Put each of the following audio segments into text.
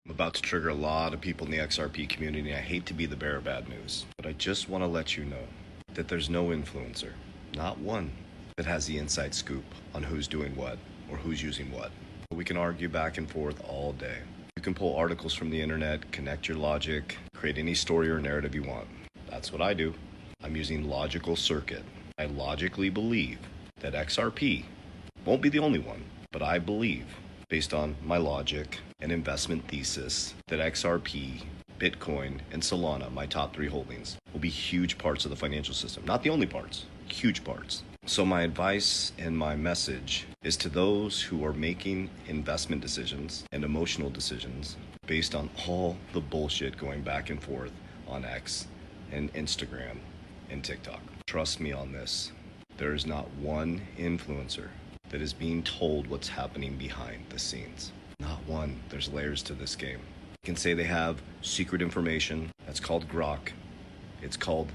I'm about to trigger a lot of people in the XRP community. I hate to be the bearer of bad news, but I just want to let you know that there's no influencer, not one, that has the inside scoop on who's doing what or who's using what. We can argue back and forth all day. You can pull articles from the internet, connect your logic, create any story or narrative you want. That's what I do. I'm using logical circuit. I logically believe that XRP won't be the only one, but I believe, based on my logic and investment thesis, that XRP, Bitcoin, and Solana, my top three holdings, will be huge parts of the financial system. Not the only parts, huge parts. So my advice and my message is to those who are making investment decisions and emotional decisions based on all the bullshit going back and forth on X and Instagram and TikTok. Trust me on this. There is not one influencer that is being told what's happening behind the scenes. Not one. There's layers to this game. You can say they have secret information. That's called Grok. It's called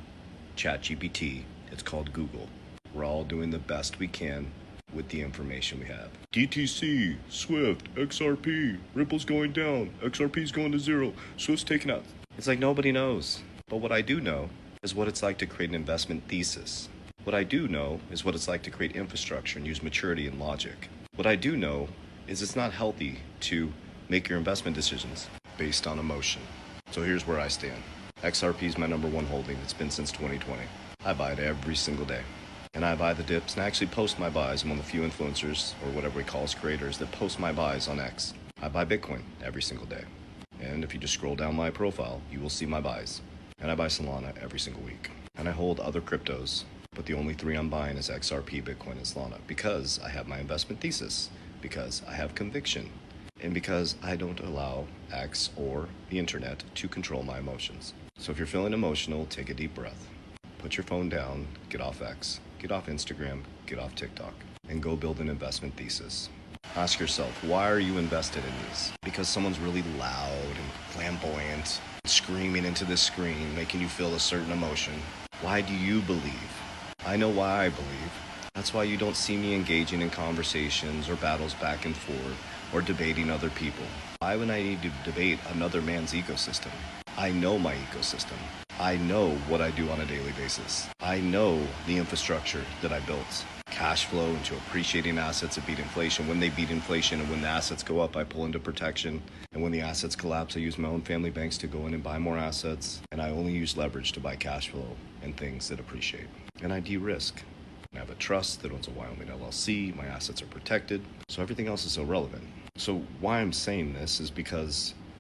ChatGPT. It's called Google. We're all doing the best we can with the information we have. DTC, Swift, XRP, Ripple's going down, XRP's going to zero, Swift's taken out. It's like nobody knows. But what I do know is what it's like to create an investment thesis. What I do know is what it's like to create infrastructure and use maturity and logic. What I do know is it's not healthy to make your investment decisions based on emotion. So here's where I stand. XRP is my number one holding. It's been since 2020. I buy it every single day. And I buy the dips and I actually post my buys. I'm one of the few influencers, or whatever we call as creators, that post my buys on X. I buy Bitcoin every single day. And if you just scroll down my profile, you will see my buys. And I buy Solana every single week. And I hold other cryptos, but the only three I'm buying is XRP, Bitcoin, and Solana, because I have my investment thesis, because I have conviction, and because I don't allow X or the internet to control my emotions. So if you're feeling emotional, take a deep breath. Put your phone down, get off X, get off Instagram, get off TikTok, and go build an investment thesis. Ask yourself, why are you invested in these? Because someone's really loud and flamboyant, screaming into the screen, making you feel a certain emotion. Why do you believe? I know why I believe. That's why you don't see me engaging in conversations or battles back and forth or debating other people. Why would I need to debate another man's ecosystem? I know my ecosystem. I know what I do on a daily basis. I know the infrastructure that I built. Cash flow into appreciating assets that beat inflation. When they beat inflation and when the assets go up, I pull into protection. And when the assets collapse, I use my own family banks to go in and buy more assets. And I only use leverage to buy cash flow and things that appreciate. And I de-risk. I have a trust that owns a Wyoming LLC. My assets are protected. So everything else is irrelevant. So why I'm saying this is because